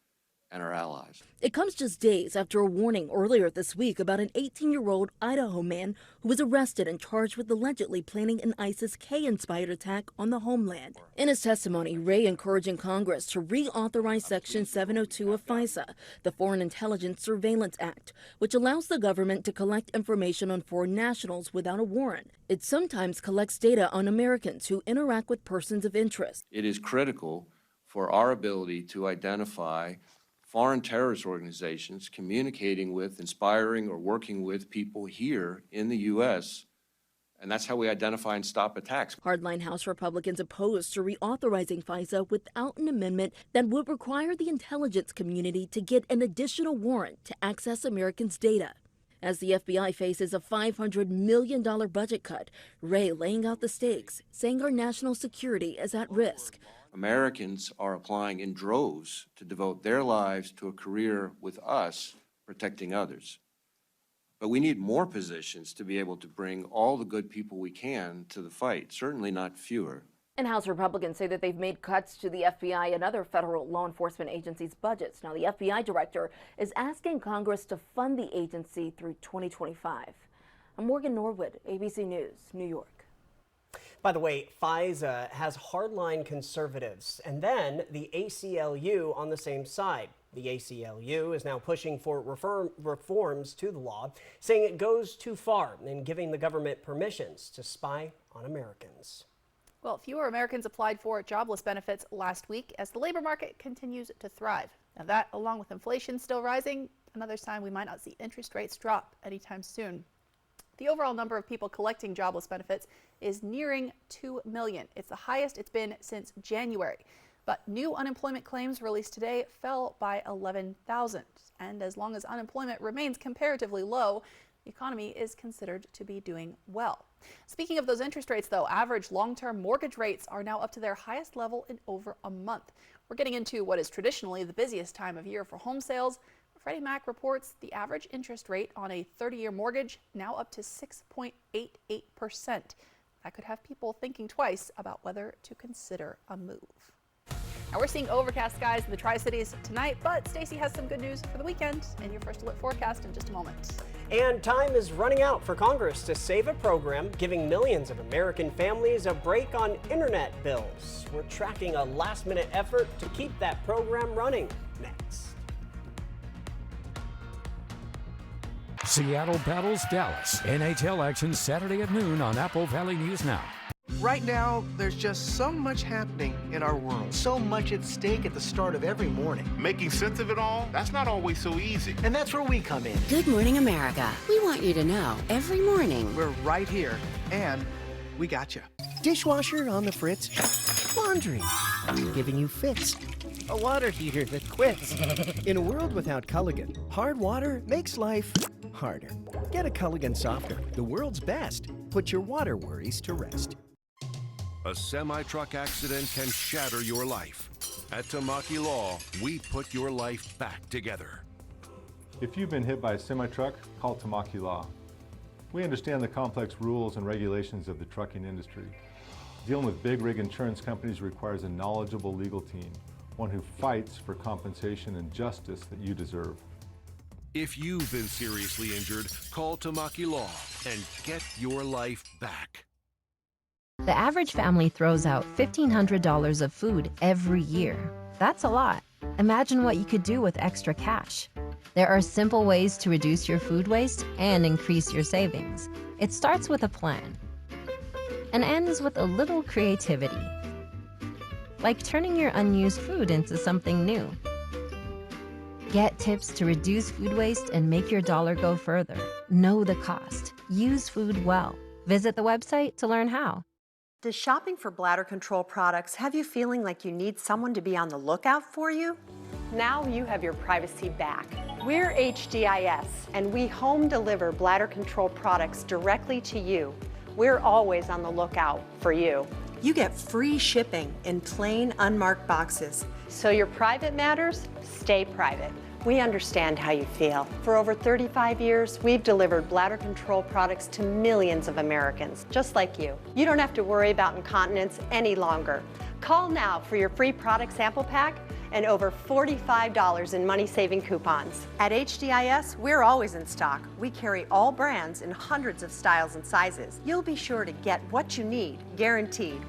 and our allies. It comes just days after a warning earlier this week about an 18-year-old Idaho man who was arrested and charged with allegedly planning an ISIS-K-inspired attack on the homeland. In his testimony, Wray encouraging Congress to reauthorize Section 702 of FISA, the Foreign Intelligence Surveillance Act, which allows the government to collect information on foreign nationals without a warrant. It sometimes collects data on Americans who interact with persons of interest. It is critical for our ability to identify foreign terrorist organizations communicating with, inspiring, or working with people here in the U.S., and that's how we identify and stop attacks. Hardline House Republicans opposed to reauthorizing FISA without an amendment that would require the intelligence community to get an additional warrant to access Americans' data. As the FBI faces a $500 million budget cut, Wray laying out the stakes, saying our national security is at risk. Americans are applying in droves to devote their lives to a career with us protecting others. But we need more positions to be able to bring all the good people we can to the fight, certainly not fewer. And House Republicans say that they've made cuts to the FBI and other federal law enforcement agencies' budgets. Now, the FBI director is asking Congress to fund the agency through 2025. I'm Morgan Norwood, ABC News, New York. By the way, FISA has hardline conservatives and then the ACLU on the same side. The ACLU is now pushing for reforms to the law, saying it goes too far in giving the government permissions to spy on Americans. Well, fewer Americans applied for jobless benefits last week as the labor market continues to thrive. Now that, along with inflation still rising, another sign we might not see interest rates drop anytime soon. The overall number of people collecting jobless benefits is nearing 2 million. It's the highest it's been since January. But new unemployment claims released today fell by 11,000. And as long as unemployment remains comparatively low, the economy is considered to be doing well. Speaking of those interest rates, though, average long-term mortgage rates are now up to their highest level in over a month. We're getting into what is traditionally the busiest time of year for home sales. Freddie Mac reports the average interest rate on a 30-year mortgage now up to 6.88%. That could have people thinking twice about whether to consider a move. Now we're seeing overcast skies in the Tri-Cities tonight, but Stacey has some good news for the weekend and your first alert forecast in just a moment. And time is running out for Congress to save a program giving millions of American families a break on internet bills. We're tracking a last-minute effort to keep that program running next. Seattle battles Dallas. NHL action Saturday at noon on Apple Valley News Now. Right now, there's just so much happening in our world. So much at stake at the start of every morning. Making sense of it all, that's not always so easy. And that's where we come in. Good morning, America. We want you to know every morning We're right here, and we got you. Dishwasher on the fritz. Laundry giving you fits. A water heater that quits. In a world without Culligan, hard water makes life harder. Get a Culligan softener, the world's best. Put your water worries to rest. A semi-truck accident can shatter your life. At Tamaki Law, we put your life back together. If you've been hit by a semi-truck, call Tamaki Law. We understand the complex rules and regulations of the trucking industry. Dealing with big rig insurance companies requires a knowledgeable legal team, one who fights for compensation and justice that you deserve. If you've been seriously injured, call Tamaki Law and get your life back. The average family throws out $1,500 of food every year. That's a lot. Imagine what you could do with extra cash. There are simple ways to reduce your food waste and increase your savings. It starts with a plan and ends with a little creativity, like turning your unused food into something new. Get tips to reduce food waste and make your dollar go further. Know the cost. Use food well. Visit the website to learn how. Does shopping for bladder control products have you feeling like you need someone to be on the lookout for you? Now you have your privacy back. We're HDIS, and we home deliver bladder control products directly to you. We're always on the lookout for you. You get free shipping in plain, unmarked boxes. So your private matters, stay private. We understand how you feel. For over 35 years, we've delivered bladder control products to millions of Americans, just like you. You don't have to worry about incontinence any longer. Call now for your free product sample pack and over $45 in money-saving coupons. At HDIS, we're always in stock. We carry all brands in hundreds of styles and sizes. You'll be sure to get what you need, guaranteed.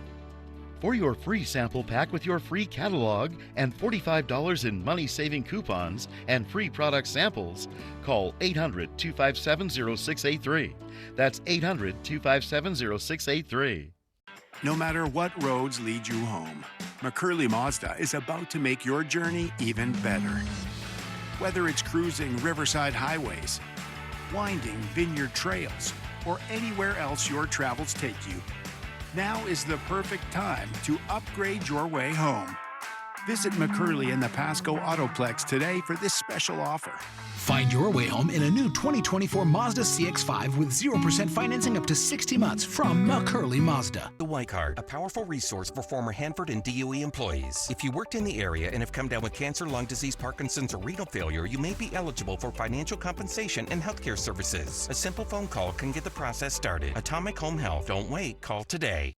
For your free sample pack with your free catalog and $45 in money-saving coupons and free product samples, call 800-257-0683. That's 800-257-0683. No matter what roads lead you home, McCurley Mazda is about to make your journey even better. Whether it's cruising riverside highways, winding vineyard trails, or anywhere else your travels take you, now is the perfect time to upgrade your way home. Visit McCurley in the Pasco Autoplex today for this special offer. Find your way home in a new 2024 Mazda CX-5 with 0% financing up to 60 months from McCurley Mazda. The Y Card, a powerful resource for former Hanford and DOE employees. If you worked in the area and have come down with cancer, lung disease, Parkinson's, or renal failure, you may be eligible for financial compensation and healthcare services. A simple phone call can get the process started. Atomic Home Health. Don't wait. Call today.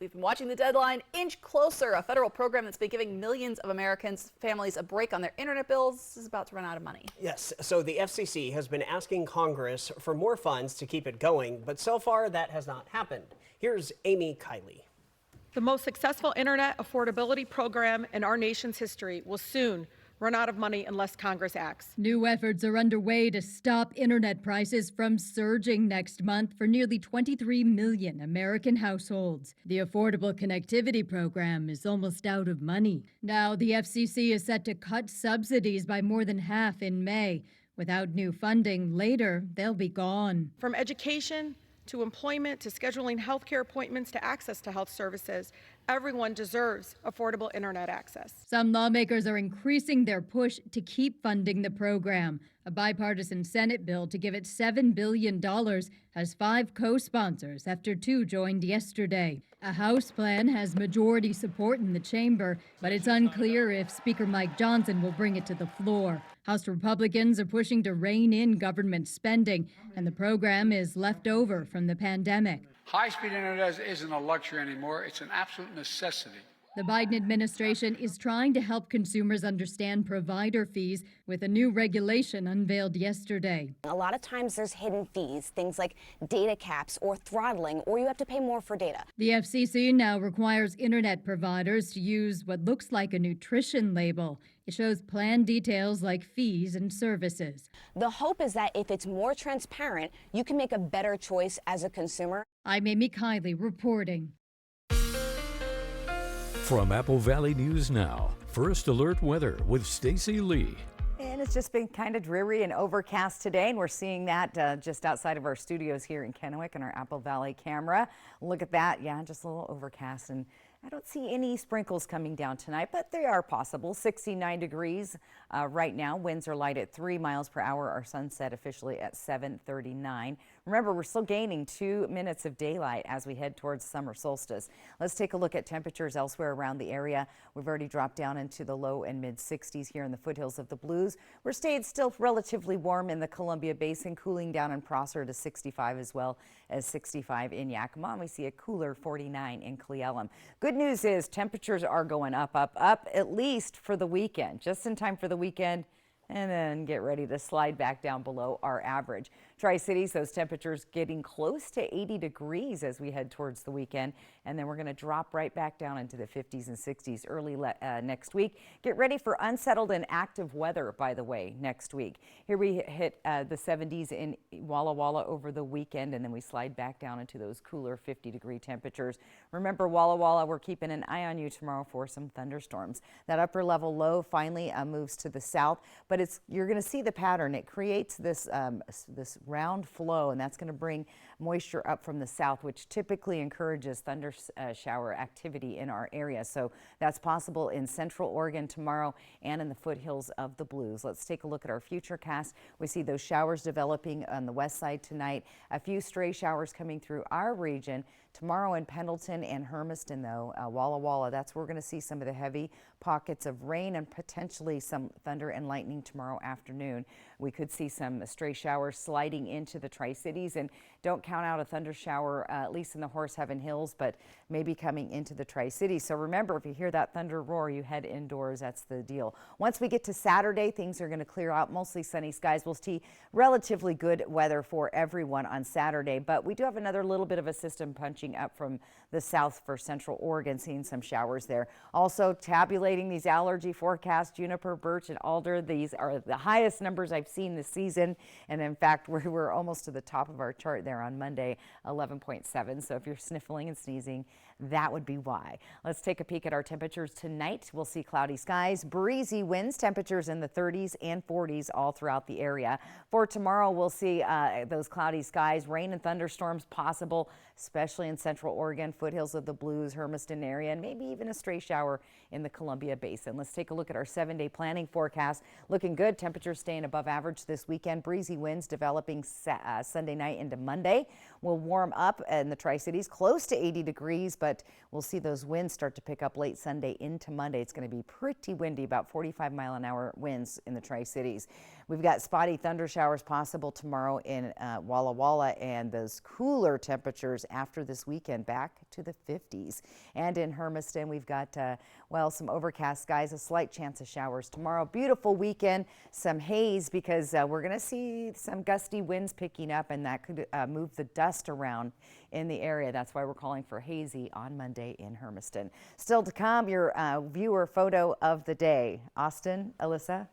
We've been watching the deadline inch closer. A federal program that's been giving millions of Americans' families a break on their internet bills is about to run out of money. Yes, so the FCC has been asking Congress for more funds to keep it going, but so far that has not happened. Here's Amy Kiley. The most successful internet affordability program in our nation's history will soon run out of money unless Congress acts. New efforts are underway to stop internet prices from surging next month for nearly 23 million American households. The Affordable Connectivity Program is almost out of money. Now, the FCC is set to cut subsidies by more than half in May. Without new funding, later they'll be gone. From education to employment to scheduling healthcare appointments to access to health services, everyone deserves affordable internet access. Some lawmakers are increasing their push to keep funding the program. A bipartisan Senate bill to give it $7 billion has 5 co-sponsors after 2 joined yesterday. A House plan has majority support in the chamber, but it's unclear if Speaker Mike Johnson will bring it to the floor. House Republicans are pushing to rein in government spending, and the program is left over from the pandemic. High-speed internet isn't a luxury anymore. It's an absolute necessity. The Biden administration is trying to help consumers understand provider fees with a new regulation unveiled yesterday. A lot of times there's hidden fees, things like data caps or throttling, or you have to pay more for data. The FCC now requires internet providers to use what looks like a nutrition label. It shows plan details like fees and services. The hope is that if it's more transparent, you can make a better choice as a consumer. I'm Amy Kiley reporting. From Apple Valley News Now, First Alert Weather with Stacy Lee. And it's just been kind of dreary and overcast today, and we're seeing that just outside of our studios here in Kennewick on our Apple Valley camera. Look at that. Yeah, just a little overcast, and I don't see any sprinkles coming down tonight, but they are possible. 69 degrees right now. Winds are light at 3 miles per hour. Our sunset officially at 7:39. Remember, we're still gaining 2 minutes of daylight as we head towards summer solstice. Let's take a look at temperatures elsewhere around the area. We've already dropped down into the low and mid 60s here in the foothills of the Blues. We're staying still relatively warm in the Columbia Basin, cooling down in Prosser to 65 as well as 65 in Yakima. We see a cooler 49 in Cle Elum. Good news is temperatures are going up, at least for the weekend, just in time for the weekend, and then get ready to slide back down below our average. Tri-Cities, those temperatures getting close to 80 degrees as we head towards the weekend, and then we're going to drop right back down into the 50s and 60s early next week. Get ready for unsettled and active weather, by the way, next week. Here we hit the 70s in Walla Walla over the weekend, and then we slide back down into those cooler 50-degree temperatures. Remember, Walla Walla, we're keeping an eye on you tomorrow for some thunderstorms. That upper level low finally moves to the south, but you're going to see the pattern. It creates this round flow, and that's going to bring moisture up from the south, which typically encourages thunder shower activity in our area. So that's possible in central Oregon tomorrow and in the foothills of the Blues. Let's take a look at our futurecast. We see those showers developing on the west side tonight. A few stray showers coming through our region. Tomorrow in Pendleton and Hermiston, though, Walla Walla, that's where we're going to see some of the heavy pockets of rain and potentially some thunder and lightning tomorrow afternoon. We could see some stray showers sliding into the Tri-Cities, and don't count out a thunder shower, at least in the Horse Heaven Hills, but maybe coming into the Tri-Cities. So remember, if you hear that thunder roar, you head indoors. That's the deal. Once we get to Saturday, things are going to clear out. Mostly sunny skies. We'll see relatively good weather for everyone on Saturday, but we do have another little bit of a system punching up from the south for central Oregon, seeing some showers there. Also tabulating these allergy forecasts, juniper, birch, and alder. These are the highest numbers I've seen this season, and in fact we're almost to the top of our chart there on Monday, 11.7. So if you're sniffling and sneezing, that would be why. Let's take a peek at our temperatures tonight. We'll see cloudy skies, breezy winds, temperatures in the 30s and 40s all throughout the area. For tomorrow, we'll see those cloudy skies, rain and thunderstorms possible, especially in central Oregon, foothills of the Blues, Hermiston area, and maybe even a stray shower in the Columbia Basin. Let's take a look at our 7-day planning forecast. Looking good. Temperatures staying above average this weekend. Breezy winds developing Sunday night into Monday. We'll warm up in the Tri-Cities close to 80 degrees, but we'll see those winds start to pick up late Sunday into Monday. It's going to be pretty windy, about 45-mile-an-hour winds in the Tri-Cities. We've got spotty thunder showers possible tomorrow in Walla Walla, and those cooler temperatures after this weekend back to the 50s. And in Hermiston, we've got, some overcast skies, a slight chance of showers tomorrow. Beautiful weekend, some haze because we're going to see some gusty winds picking up, and that could move the dust around in the area. That's why we're calling for hazy on Monday in Hermiston. Still to come, your viewer photo of the day. Austin, Alyssa?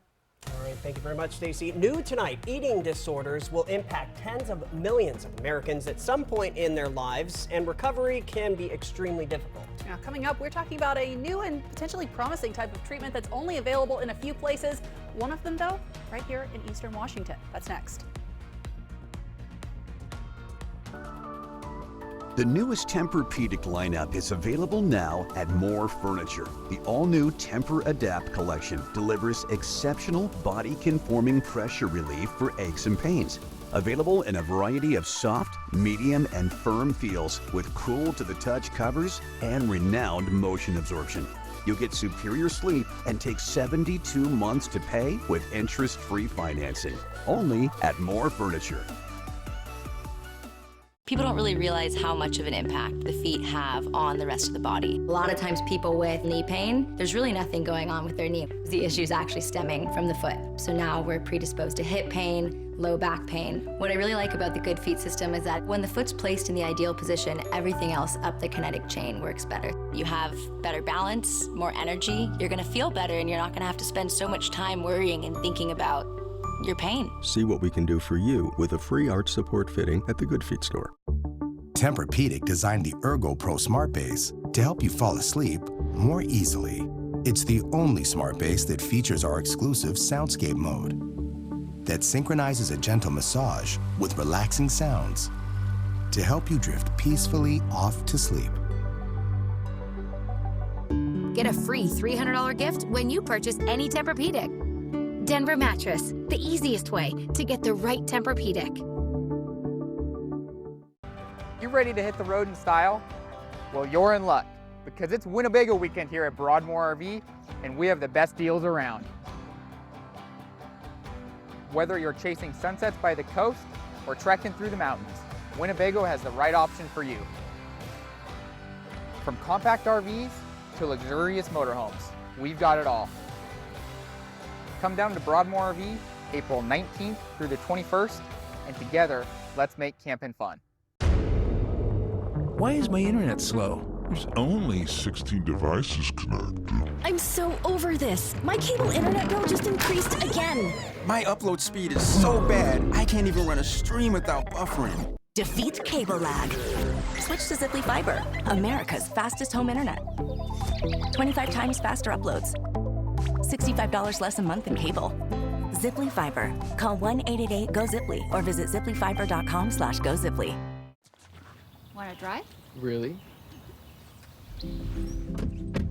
All right, thank you very much, Stacey. New tonight, eating disorders will impact tens of millions of Americans at some point in their lives, and recovery can be extremely difficult. Now, coming up, we're talking about a new and potentially promising type of treatment that's only available in a few places. One of them, though, right here in Eastern Washington. That's next. The newest Tempur-Pedic lineup is available now at More Furniture. The all-new Tempur-Adapt collection delivers exceptional body-conforming pressure relief for aches and pains. Available in a variety of soft, medium, and firm feels with cool-to-the-touch covers and renowned motion absorption. You'll get superior sleep and take 72 months to pay with interest-free financing. Only at More Furniture. People don't really realize how much of an impact the feet have on the rest of the body. A lot of times people with knee pain, there's really nothing going on with their knee. The issue is actually stemming from the foot. So now we're predisposed to hip pain, low back pain. What I really like about the Good Feet system is that when the foot's placed in the ideal position, everything else up the kinetic chain works better. You have better balance, more energy, you're gonna feel better, and you're not gonna have to spend so much time worrying and thinking about your pain. See what we can do for you with a free arch support fitting at the Good Feet store. Tempur-Pedic designed the Ergo Pro Smart Base to help you fall asleep more easily. It's the only smart base that features our exclusive soundscape mode that synchronizes a gentle massage with relaxing sounds to help you drift peacefully off to sleep. Get a free $300 gift when you purchase any Tempur-Pedic. Denver Mattress, the easiest way to get the right Tempur-Pedic. You ready to hit the road in style? Well, you're in luck, because it's Winnebago weekend here at Broadmoor RV, and we have the best deals around. Whether you're chasing sunsets by the coast or trekking through the mountains, Winnebago has the right option for you. From compact RVs to luxurious motorhomes, we've got it all. Come down to Broadmoor RV April 19th through the 21st, and together, let's make camping fun. Why is my internet slow? There's only 16 devices connected. I'm so over this. My cable internet bill just increased again. My upload speed is so bad, I can't even run a stream without buffering. Defeat cable lag. Switch to Ziply Fiber, America's fastest home internet. 25 times faster uploads. $65 less a month than cable. Ziply Fiber. Call 1-888-GO-ZIPLY or visit ziplyfiber.com/GoZiply. Want to drive? Really?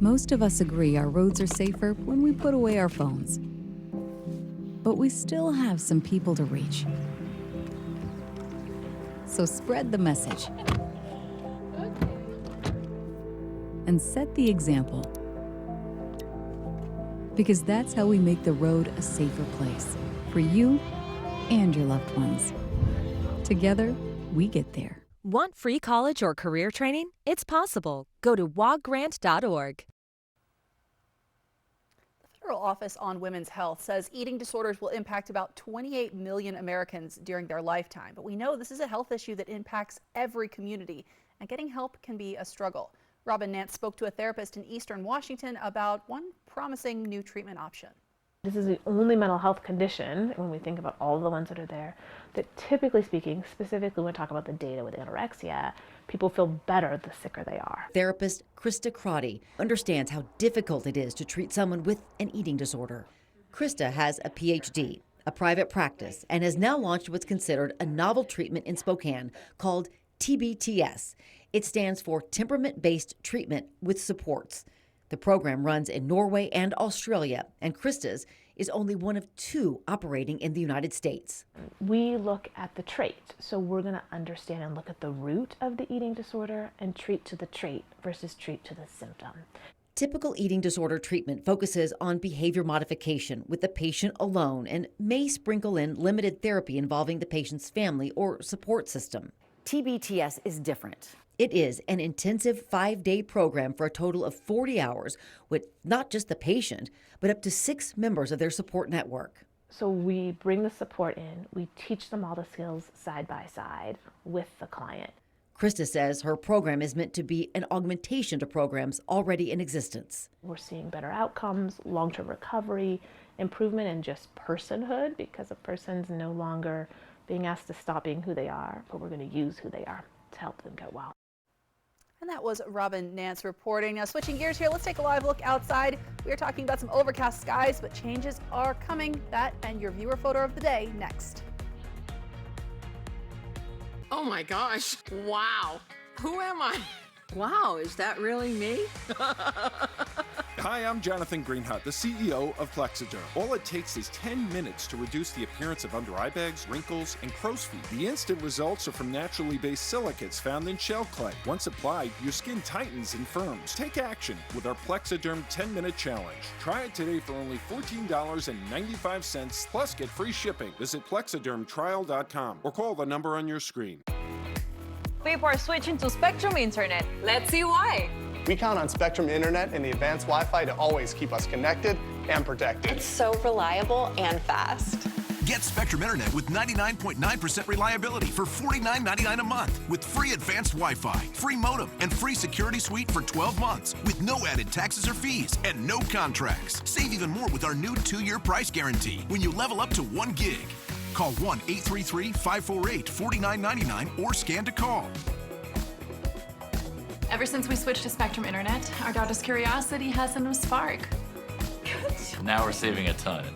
Most of us agree our roads are safer when we put away our phones. But we still have some people to reach. So spread the message. And set the example. Because that's how we make the road a safer place for you and your loved ones. Together, we get there. Want free college or career training? It's possible. Go to waggrant.org. The Federal Office on Women's Health says eating disorders will impact about 28 million Americans during their lifetime. But we know this is a health issue that impacts every community, and getting help can be a struggle. Robin Nance spoke to a therapist in Eastern Washington about one promising new treatment option. This is the only mental health condition, when we think about all the ones that are there, that typically speaking, specifically when we talk about the data with anorexia, people feel better the sicker they are. Therapist Krista Crotty understands how difficult it is to treat someone with an eating disorder. Krista has a PhD, a private practice, and has now launched what's considered a novel treatment in Spokane called TBTS. It stands for Temperament-Based Treatment with Supports. The program runs in Norway and Australia, and Krista's is only one of 2 operating in the United States. We look at the trait, so we're going to understand and look at the root of the eating disorder and treat to the trait versus treat to the symptom. Typical eating disorder treatment focuses on behavior modification with the patient alone and may sprinkle in limited therapy involving the patient's family or support system. TBTS is different. It is an intensive 5-day program for a total of 40 hours with not just the patient, but up to 6 members of their support network. So we bring the support in, we teach them all the skills side by side with the client. Krista says her program is meant to be an augmentation to programs already in existence. We're seeing better outcomes, long-term recovery, improvement in just personhood, because a person's no longer being asked to stop being who they are, but we're going to use who they are to help them get well. And that was Robin Nance reporting. Now switching gears here, let's take a live look outside. We are talking about some overcast skies, but changes are coming. That and your viewer photo of the day next. Oh my gosh, wow. Who am I? Wow, is that really me? Hi, I'm Jonathan Greenhut, the CEO of Plexiderm. All it takes is 10 minutes to reduce the appearance of under eye bags, wrinkles, and crow's feet. The instant results are from naturally based silicates found in shell clay. Once applied, your skin tightens and firms. Take action with our Plexiderm 10-minute challenge. Try it today for only $14.95 plus get free shipping. Visit plexidermtrial.com or call the number on your screen. people are switching to Spectrum Internet. Let's see why. We count on Spectrum Internet and the advanced Wi-Fi to always keep us connected and protected. It's so reliable and fast. Get Spectrum Internet with 99.9% reliability for $49.99 a month with free advanced Wi-Fi, free modem, and free security suite for 12 months with no added taxes or fees and no contracts. Save even more with our new 2-year price guarantee when you level up to 1 gig. Call 1-833-548-4999 or scan to call. Ever since we switched to Spectrum Internet, our daughter's curiosity has a new spark. Now we're saving a ton.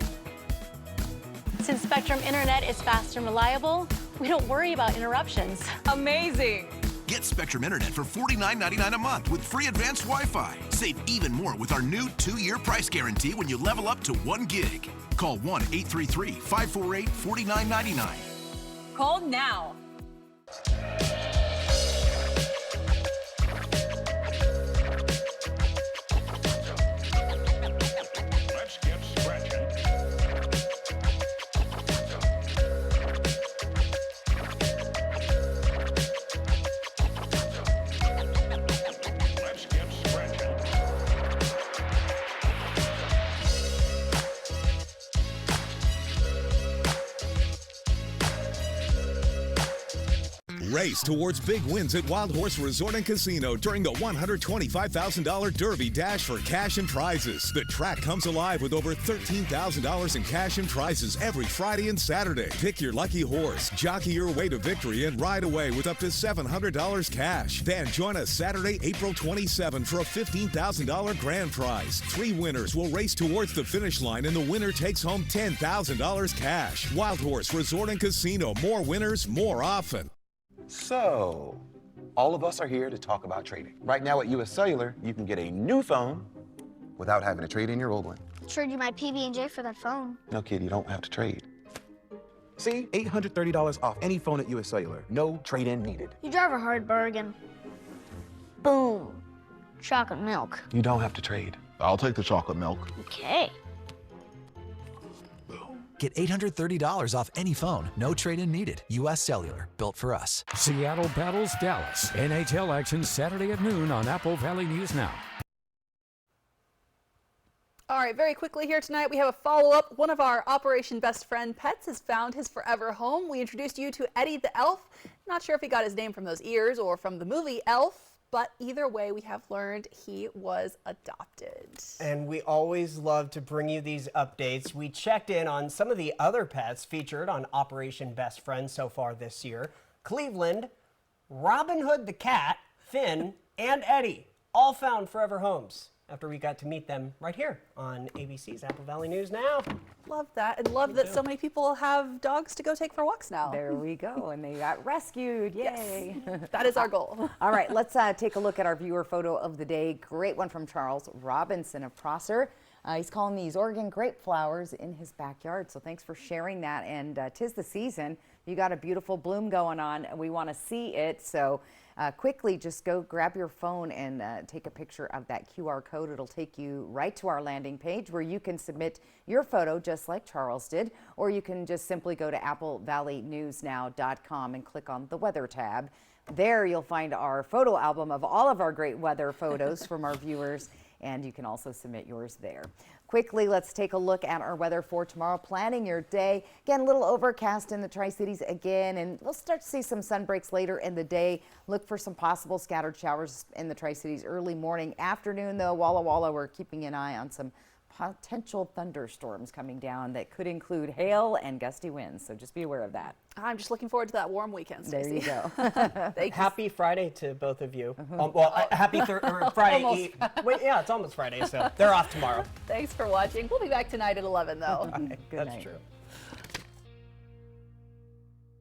Since Spectrum Internet is fast and reliable, we don't worry about interruptions. Amazing! Get Spectrum Internet for $49.99 a month with free advanced Wi-Fi. Save even more with our new 2-year price guarantee when you level up to 1 gig. Call 1-833-548-4999. Call now. Let's get scratching. Let's get scratching. Race towards big wins at Wild Horse Resort and Casino during the $125,000 Derby Dash for cash and prizes. The track comes alive with over $13,000 in cash and prizes every Friday and Saturday. Pick your lucky horse, jockey your way to victory, and ride away with up to $700 cash. Then join us Saturday, April 27 for a $15,000 grand prize. 3 winners will race towards the finish line, and the winner takes home $10,000 cash. Wild Horse Resort and Casino. More winners, more often. So, all of us are here to talk about trading. Right now at US Cellular, you can get a new phone without having to trade in your old one. Trade you my PB&J for that phone. No, kid, you don't have to trade. See, $830 off any phone at US Cellular. No trade-in needed. You drive a hard bargain. Boom. Chocolate milk. You don't have to trade. I'll take the chocolate milk. Okay. Get $830 off any phone. No trade-in needed. US Cellular. Built for us. Seattle battles Dallas. NHL action Saturday at noon on Apple Valley News Now. All right, very quickly here tonight, we have a follow-up. One of our Operation Best Friend pets has found his forever home. We introduced you to Eddie the Elf. Not sure if he got his name from those ears or from the movie Elf, but either way, we have learned he was adopted. And we always love to bring you these updates. We checked in on some of the other pets featured on Operation Best Friend so far this year. Cleveland, Robin Hood the cat, Finn, and Eddie all found forever homes after we got to meet them right here on ABC's Apple Valley News Now. Love that, and love that so many people have dogs to go take for walks now. There we go, and they got rescued. Yay. Yes, that is our goal. All right, let's take a look at our viewer photo of the day. Great one from Charles Robinson of Prosser. He's calling these Oregon grape flowers in his backyard, so thanks for sharing that. And 'tis the season. You got a beautiful bloom going on, and we want to see it, so quickly just go grab your phone and take a picture of that QR code. It'll take you right to our landing page where you can submit your photo just like Charles did, or you can just simply go to applevalleynewsnow.com and click on the weather tab. There you'll find our photo album of all of our great weather photos from our viewers, and you can also submit yours there. Quickly, let's take a look at our weather for tomorrow. Planning your day. Again, a little overcast in the Tri-Cities again, and we'll start to see some sun breaks later in the day. Look for some possible scattered showers in the Tri-Cities early morning. Afternoon, though, Walla Walla, we're keeping an eye on some potential thunderstorms coming down that could include hail and gusty winds, so just be aware of that. I'm just looking forward to that warm weekend, Stacey. There you go. Happy Friday to both of you. Happy Friday. Wait, yeah, it's almost Friday, so they're off tomorrow. Thanks for watching. We'll be back tonight at 11, though. Good That's night. true.